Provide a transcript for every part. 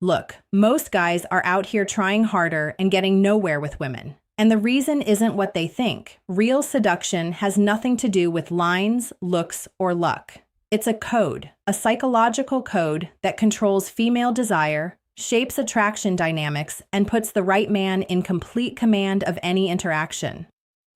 Look, most guys are out here trying harder and getting nowhere with women. And the reason isn't what they think. Real seduction has nothing to do with lines, looks, or luck. It's a code, a psychological code that controls female desire, shapes attraction dynamics, and puts the right man in complete command of any interaction.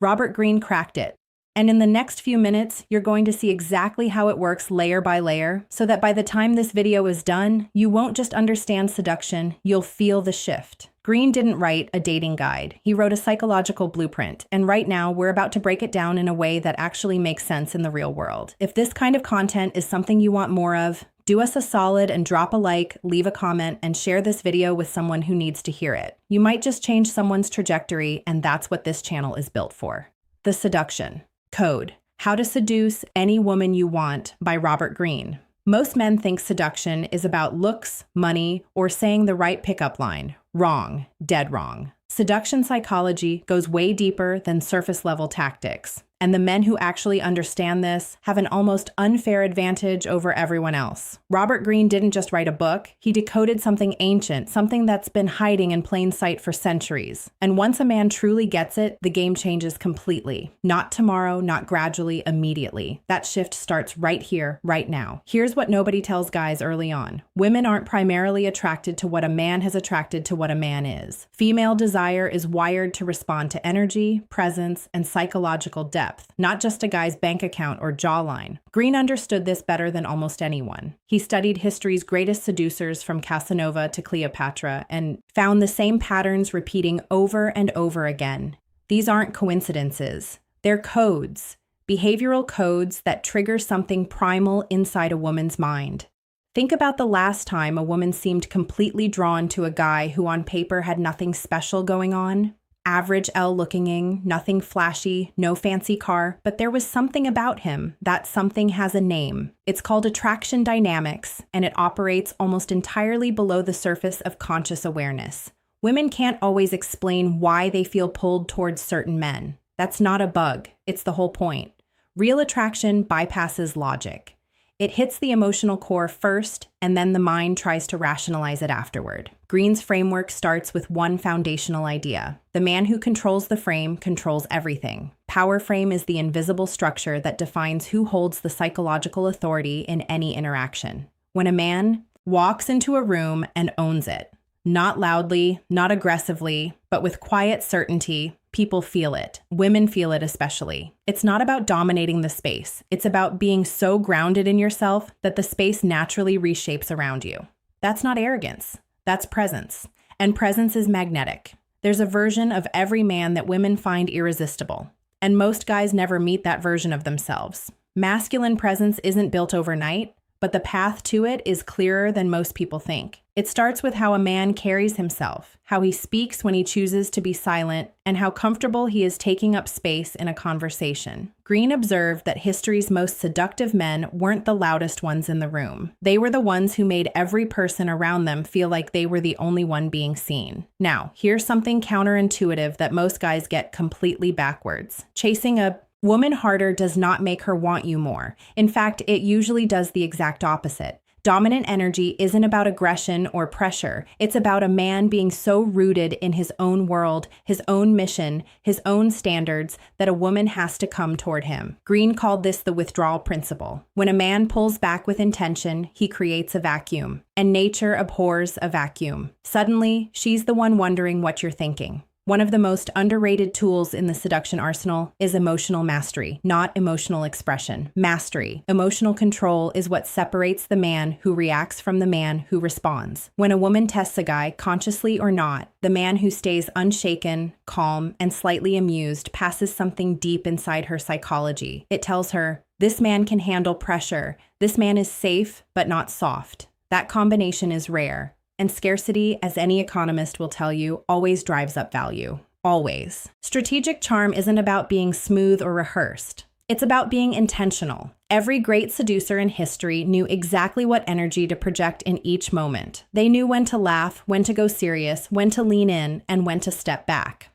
Robert Greene cracked it. And in the next few minutes, you're going to see exactly how it works layer by layer, so that by the time this video is done, you won't just understand seduction, you'll feel the shift. Greene didn't write a dating guide. He wrote a psychological blueprint, and right now we're about to break it down in a way that actually makes sense in the real world. If this kind of content is something you want more of, do us a solid and drop a like, leave a comment, and share this video with someone who needs to hear it. You might just change someone's trajectory, and that's what this channel is built for. The Seduction Code: How to Seduce Any Woman You Want by Robert Greene. Most men think seduction is about looks, money, or saying the right pickup line. Wrong. Dead wrong. Seduction psychology goes way deeper than surface-level tactics. And the men who actually understand this have an almost unfair advantage over everyone else. Robert Greene didn't just write a book, he decoded something ancient, something that's been hiding in plain sight for centuries. And once a man truly gets it, the game changes completely. Not tomorrow, not gradually, immediately. That shift starts right here, right now. Here's what nobody tells guys early on. Women aren't primarily attracted to what a man has attracted to what a man is. Female desire is wired to respond to energy, presence, and psychological depth. Not just a guy's bank account or jawline. Greene understood this better than almost anyone. He studied history's greatest seducers from Casanova to Cleopatra and found the same patterns repeating over and over again. These aren't coincidences. They're codes, behavioral codes that trigger something primal inside a woman's mind. Think about the last time a woman seemed completely drawn to a guy who on paper had nothing special going on. Average L-looking, nothing flashy, no fancy car, but there was something about him. That something has a name. It's called attraction dynamics, and it operates almost entirely below the surface of conscious awareness. Women can't always explain why they feel pulled towards certain men. That's not a bug. It's the whole point. Real attraction bypasses logic. It hits the emotional core first, and then the mind tries to rationalize it afterward. Greene's framework starts with one foundational idea. The man who controls the frame controls everything. Power frame is the invisible structure that defines who holds the psychological authority in any interaction. When a man walks into a room and owns it, not loudly, not aggressively, but with quiet certainty, people feel it. Women feel it especially. It's not about dominating the space. It's about being so grounded in yourself that the space naturally reshapes around you. That's not arrogance. That's presence. And presence is magnetic. There's a version of every man that women find irresistible. And most guys never meet that version of themselves. Masculine presence isn't built overnight, but the path to it is clearer than most people think. It starts with how a man carries himself, how he speaks when he chooses to be silent, and how comfortable he is taking up space in a conversation. Greene observed that history's most seductive men weren't the loudest ones in the room. They were the ones who made every person around them feel like they were the only one being seen. Now, here's something counterintuitive that most guys get completely backwards. Chasing a woman harder does not make her want you more. In fact, it usually does the exact opposite. Dominant energy isn't about aggression or pressure. It's about a man being so rooted in his own world, his own mission, his own standards, that a woman has to come toward him. Greene called this the withdrawal principle. When a man pulls back with intention, he creates a vacuum. And nature abhors a vacuum. Suddenly, she's the one wondering what you're thinking. One of the most underrated tools in the seduction arsenal is emotional mastery, not emotional expression. Mastery. Emotional control is what separates the man who reacts from the man who responds. When a woman tests a guy, consciously or not, the man who stays unshaken, calm, and slightly amused passes something deep inside her psychology. It tells her, this man can handle pressure. This man is safe, but not soft. That combination is rare. And scarcity, as any economist will tell you, always drives up value. Always. Strategic charm isn't about being smooth or rehearsed. It's about being intentional. Every great seducer in history knew exactly what energy to project in each moment. They knew when to laugh, when to go serious, when to lean in, and when to step back.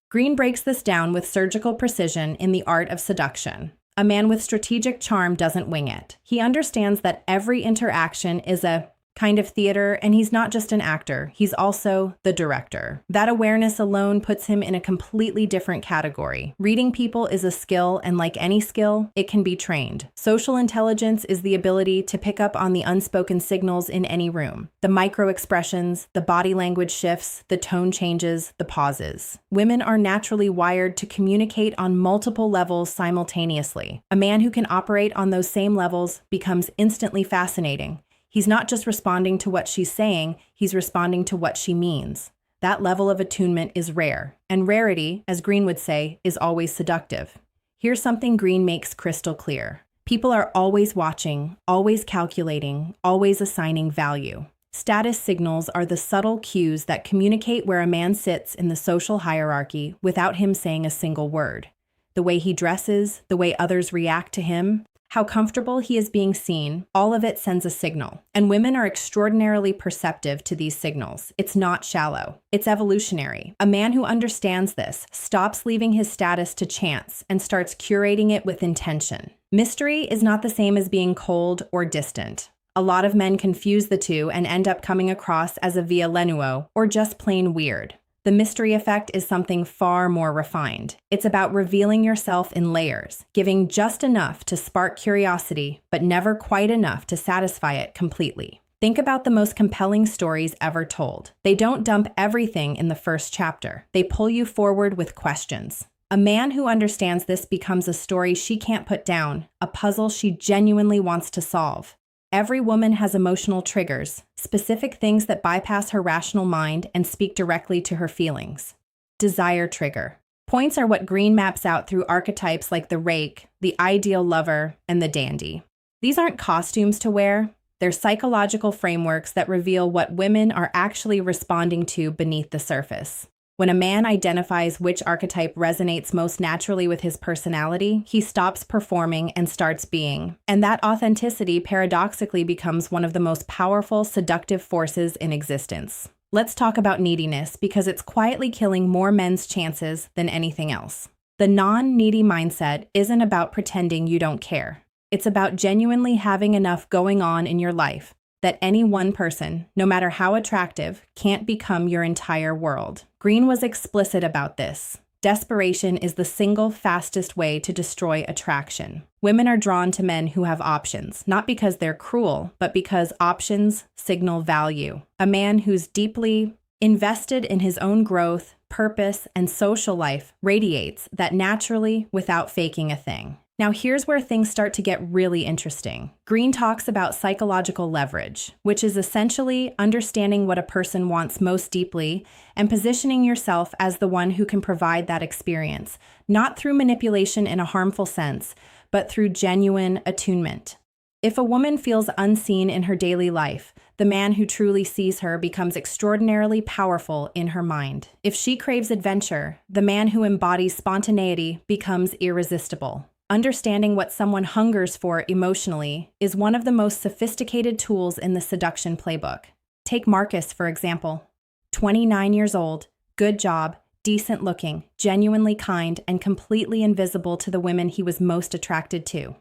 Greene breaks this down with surgical precision in The Art of Seduction. A man with strategic charm doesn't wing it. He understands that every interaction is a kind of theater, and he's not just an actor, he's also the director. That awareness alone puts him in a completely different category. Reading people is a skill, and like any skill, it can be trained. Social intelligence is the ability to pick up on the unspoken signals in any room. The micro expressions, the body language shifts, the tone changes, the pauses. Women are naturally wired to communicate on multiple levels simultaneously. A man who can operate on those same levels becomes instantly fascinating. He's not just responding to what she's saying, he's responding to what she means. That level of attunement is rare, and rarity, as Green would say, is always seductive. Here's something Green makes crystal clear. People are always watching, always calculating, always assigning value. Status signals are the subtle cues that communicate where a man sits in the social hierarchy without him saying a single word. The way he dresses, the way others react to him, how comfortable he is being seen, all of it sends a signal. And women are extraordinarily perceptive to these signals. It's not shallow. It's evolutionary. A man who understands this stops leaving his status to chance and starts curating it with intention. Mystery is not the same as being cold or distant. A lot of men confuse the two and end up coming across as a via lenuo or just plain weird. The mystery effect is something far more refined. It's about revealing yourself in layers, giving just enough to spark curiosity, but never quite enough to satisfy it completely. Think about the most compelling stories ever told. They don't dump everything in the first chapter. They pull you forward with questions. A man who understands this becomes a story she can't put down, a puzzle she genuinely wants to solve. Every woman has emotional triggers, specific things that bypass her rational mind and speak directly to her feelings. Desire trigger. Points are what Green maps out through archetypes like the rake, the ideal lover, and the dandy. These aren't costumes to wear. They're psychological frameworks that reveal what women are actually responding to beneath the surface. When a man identifies which archetype resonates most naturally with his personality, he stops performing and starts being. And that authenticity paradoxically becomes one of the most powerful seductive forces in existence. Let's talk about neediness because it's quietly killing more men's chances than anything else. The non-needy mindset isn't about pretending you don't care. It's about genuinely having enough going on in your life that any one person, no matter how attractive, can't become your entire world. Green was explicit about this. Desperation is the single fastest way to destroy attraction. Women are drawn to men who have options, not because they're cruel, but because options signal value. A man who's deeply invested in his own growth, purpose, and social life radiates that naturally without faking a thing. Now here's where things start to get really interesting. Green talks about psychological leverage, which is essentially understanding what a person wants most deeply and positioning yourself as the one who can provide that experience, not through manipulation in a harmful sense, but through genuine attunement. If a woman feels unseen in her daily life, the man who truly sees her becomes extraordinarily powerful in her mind. If she craves adventure, the man who embodies spontaneity becomes irresistible. Understanding what someone hungers for emotionally is one of the most sophisticated tools in the seduction playbook. Take Marcus, for example. 29 years old, good job, decent looking, genuinely kind, and completely invisible to the women he was most attracted to.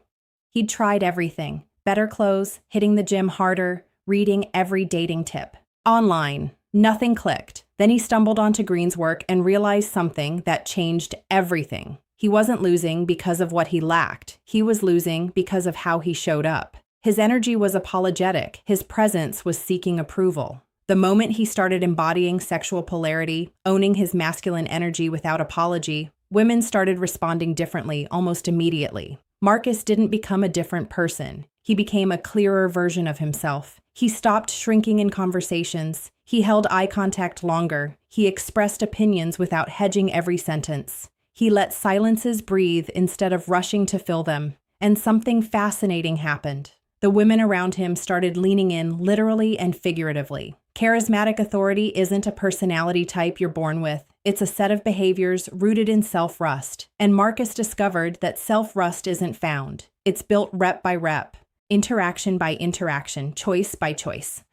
He'd tried everything: better clothes, hitting the gym harder, reading every dating tip. Online, nothing clicked. Then he stumbled onto Green's work and realized something that changed everything. He wasn't losing because of what he lacked. He was losing because of how he showed up. His energy was apologetic. His presence was seeking approval. The moment he started embodying sexual polarity, owning his masculine energy without apology, women started responding differently almost immediately. Marcus didn't become a different person. He became a clearer version of himself. He stopped shrinking in conversations. He held eye contact longer. He expressed opinions without hedging every sentence. He let silences breathe instead of rushing to fill them. And something fascinating happened. The women around him started leaning in literally and figuratively. Charismatic authority isn't a personality type you're born with. It's a set of behaviors rooted in self-rust. And Marcus discovered that self-rust isn't found. It's built rep by rep, interaction by interaction, choice by choice.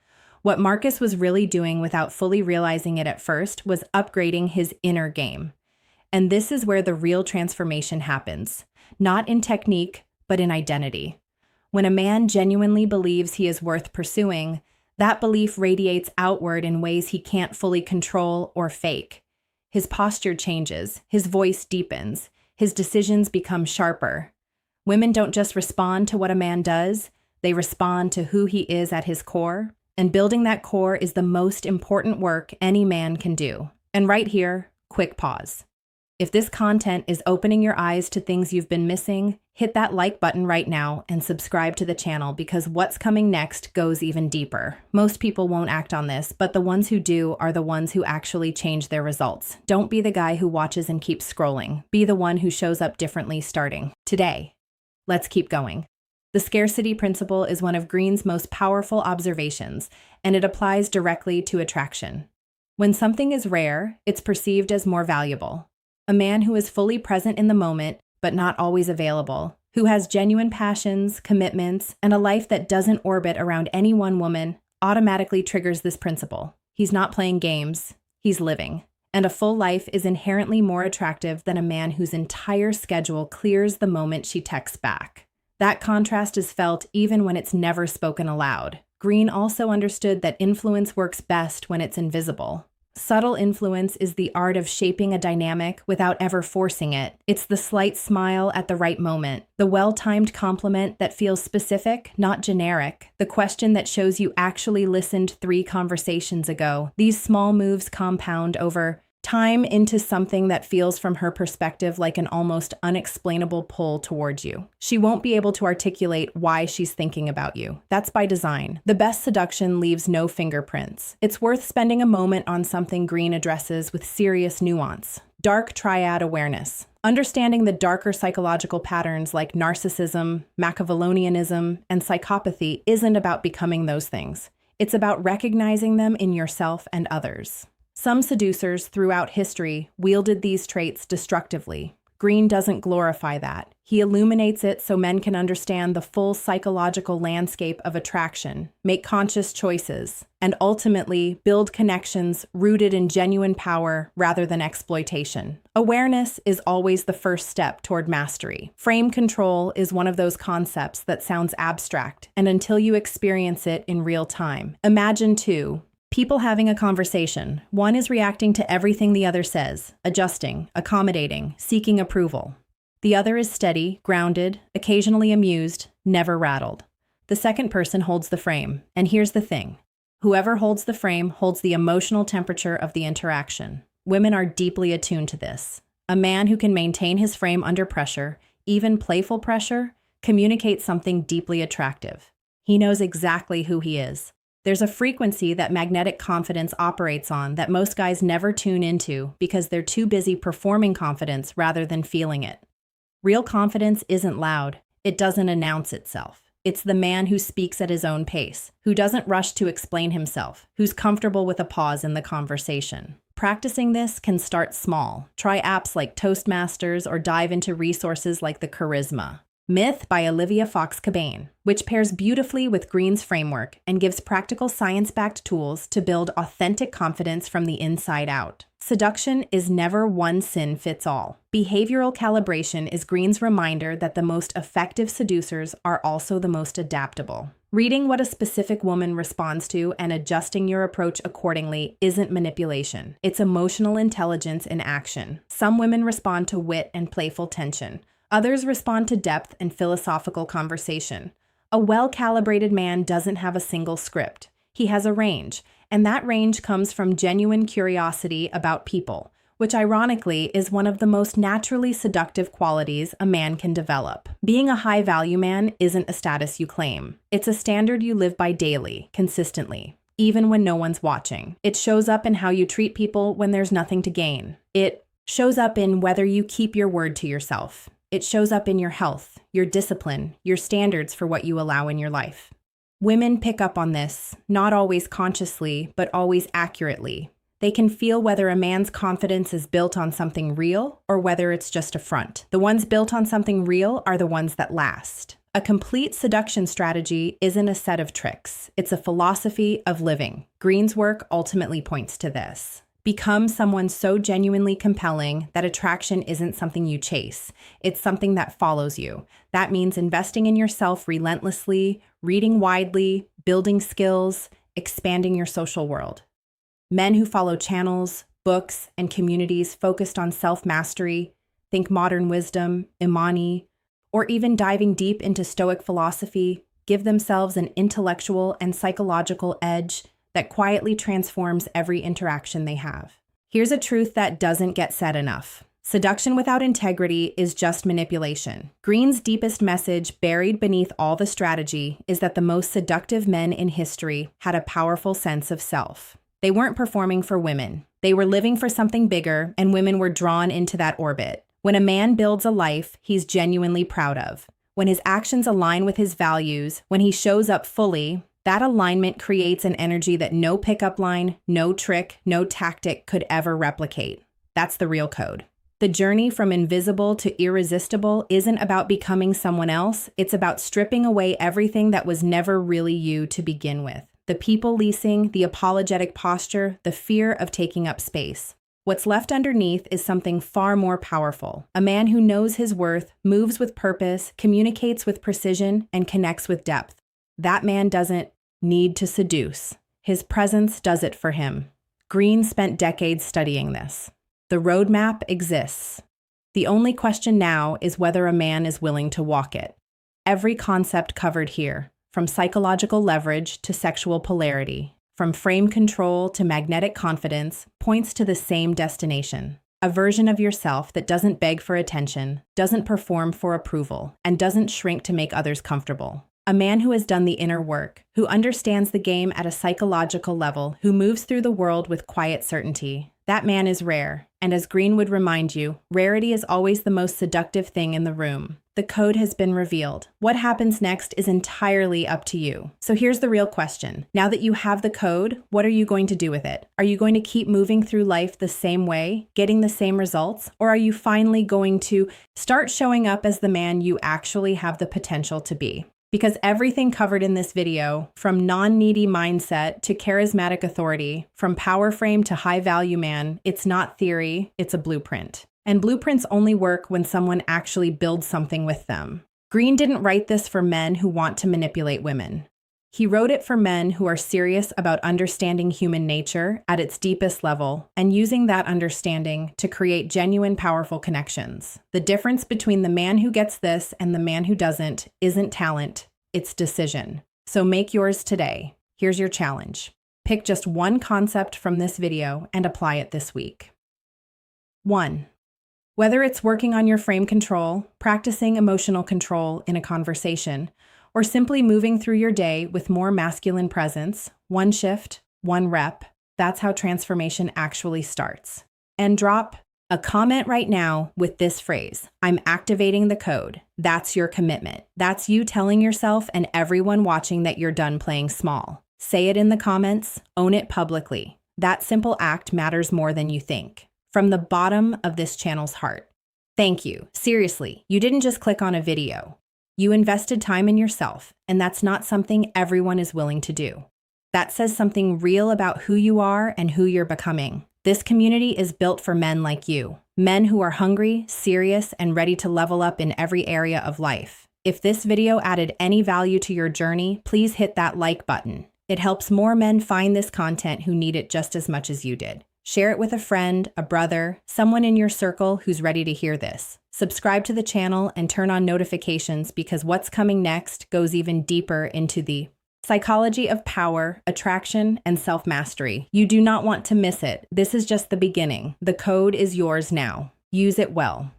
What Marcus was really doing without fully realizing it at first was upgrading his inner game. And this is where the real transformation happens, not in technique, but in identity. When a man genuinely believes he is worth pursuing, That belief radiates outward in ways he can't fully control or fake. His posture changes, his voice deepens, his decisions become sharper. Women don't just respond to what a man does, they respond to who he is at his core, and building that core is the most important work any man can do. And right here, quick pause. If this content is opening your eyes to things you've been missing, hit that like button right now and subscribe to the channel because what's coming next goes even deeper. Most people won't act on this, but the ones who do are the ones who actually change their results. Don't be the guy who watches and keeps scrolling. Be the one who shows up differently starting today. Let's keep going. The scarcity principle is one of Green's most powerful observations, and it applies directly to attraction. When something is rare, it's perceived as more valuable. A man who is fully present in the moment, but not always available, who has genuine passions, commitments, and a life that doesn't orbit around any one woman, automatically triggers this principle. He's not playing games, he's living. And a full life is inherently more attractive than a man whose entire schedule clears the moment she texts back. That contrast is felt even when it's never spoken aloud. Green also understood that influence works best when it's invisible. Subtle influence is the art of shaping a dynamic without ever forcing it. It's the slight smile at the right moment, the well-timed compliment that feels specific, not generic, the question that shows you actually listened 3 conversations ago. These small moves compound over time into something that feels from her perspective like an almost unexplainable pull towards you. She won't be able to articulate why she's thinking about you. That's by design. The best seduction leaves no fingerprints. It's worth spending a moment on something Green addresses with serious nuance. Dark triad awareness. Understanding the darker psychological patterns like narcissism, Machiavellianism, and psychopathy isn't about becoming those things. It's about recognizing them in yourself and others. Some seducers throughout history wielded these traits destructively. Green doesn't glorify that. He illuminates it so men can understand the full psychological landscape of attraction, make conscious choices, and ultimately build connections rooted in genuine power rather than exploitation. Awareness is always the first step toward mastery. Frame control is one of those concepts that sounds abstract, and until you experience it in real time. Imagine two people having a conversation. One is reacting to everything the other says, adjusting, accommodating, seeking approval. The other is steady, grounded, occasionally amused, never rattled. The second person holds the frame. And here's the thing. Whoever holds the frame holds the emotional temperature of the interaction. Women are deeply attuned to this. A man who can maintain his frame under pressure, even playful pressure, communicates something deeply attractive. He knows exactly who he is. There's a frequency that magnetic confidence operates on that most guys never tune into because they're too busy performing confidence rather than feeling it. Real confidence isn't loud. It doesn't announce itself. It's the man who speaks at his own pace, who doesn't rush to explain himself, who's comfortable with a pause in the conversation. Practicing this can start small. Try apps like Toastmasters or dive into resources like the Charisma Myth by Olivia Fox-Cabane, which pairs beautifully with Green's framework and gives practical science-backed tools to build authentic confidence from the inside out. Seduction is never one sin fits all. Behavioral calibration is Green's reminder that the most effective seducers are also the most adaptable. Reading what a specific woman responds to and adjusting your approach accordingly isn't manipulation. It's emotional intelligence in action. Some women respond to wit and playful tension. Others respond to depth and philosophical conversation. A well-calibrated man doesn't have a single script. He has a range, and that range comes from genuine curiosity about people, which ironically is one of the most naturally seductive qualities a man can develop. Being a high-value man isn't a status you claim. It's a standard you live by daily, consistently, even when no one's watching. It shows up in how you treat people when there's nothing to gain. It shows up in whether you keep your word to yourself. It shows up in your health, your discipline, your standards for what you allow in your life. Women pick up on this, not always consciously, but always accurately. They can feel whether a man's confidence is built on something real or whether it's just a front. The ones built on something real are the ones that last. A complete seduction strategy isn't a set of tricks. It's a philosophy of living. Green's work ultimately points to this. Become someone so genuinely compelling that attraction isn't something you chase. It's something that follows you. That means investing in yourself relentlessly, reading widely, building skills, expanding your social world. Men who follow channels, books, and communities focused on self-mastery, think modern wisdom, Imani, or even diving deep into Stoic philosophy, give themselves an intellectual and psychological edge that quietly transforms every interaction they have. Here's a truth that doesn't get said enough. Seduction without integrity is just manipulation. Green's deepest message, buried beneath all the strategy, is that the most seductive men in history had a powerful sense of self. They weren't performing for women. They were living for something bigger, and women were drawn into that orbit. When a man builds a life he's genuinely proud of, when his actions align with his values, when he shows up fully, that alignment creates an energy that no pickup line, no trick, no tactic could ever replicate. That's the real code. The journey from invisible to irresistible isn't about becoming someone else. It's about stripping away everything that was never really you to begin with. The people-pleasing, the apologetic posture, the fear of taking up space. What's left underneath is something far more powerful. A man who knows his worth, moves with purpose, communicates with precision, and connects with depth. That man doesn't need to seduce. His presence does it for him. Green spent decades studying this. The roadmap exists. The only question now is whether a man is willing to walk it. Every concept covered here, from psychological leverage to sexual polarity, from frame control to magnetic confidence, points to the same destination. A version of yourself that doesn't beg for attention, doesn't perform for approval, and doesn't shrink to make others comfortable. A man who has done the inner work, who understands the game at a psychological level, who moves through the world with quiet certainty. That man is rare, and as Green would remind you, rarity is always the most seductive thing in the room. The code has been revealed. What happens next is entirely up to you. So here's the real question. Now that you have the code, what are you going to do with it? Are you going to keep moving through life the same way, getting the same results? Or are you finally going to start showing up as the man you actually have the potential to be? Because everything covered in this video, from non-needy mindset to charismatic authority, from power frame to high-value man, it's not theory, it's a blueprint. And blueprints only work when someone actually builds something with them. Green didn't write this for men who want to manipulate women. He wrote it for men who are serious about understanding human nature at its deepest level and using that understanding to create genuine, powerful connections. The difference between the man who gets this and the man who doesn't isn't talent, it's decision. So make yours today. Here's your challenge. Pick just one concept from this video and apply it this week. 1. Whether it's working on your frame control, practicing emotional control in a conversation, or simply moving through your day with more masculine presence, one shift, one rep, that's how transformation actually starts. And drop a comment right now with this phrase, I'm activating the code. That's your commitment. That's you telling yourself and everyone watching that you're done playing small. Say it in the comments, own it publicly. That simple act matters more than you think. From the bottom of this channel's heart. Thank you. Seriously, you didn't just click on a video. You invested time in yourself, and that's not something everyone is willing to do. That says something real about who you are and who you're becoming. This community is built for men like you, men who are hungry, serious, and ready to level up in every area of life. If this video added any value to your journey, please hit that like button. It helps more men find this content who need it just as much as you did. Share it with a friend, a brother, someone in your circle who's ready to hear this. Subscribe to the channel and turn on notifications because what's coming next goes even deeper into the psychology of power, attraction, and self-mastery. You do not want to miss it. This is just the beginning. The code is yours now. Use it well.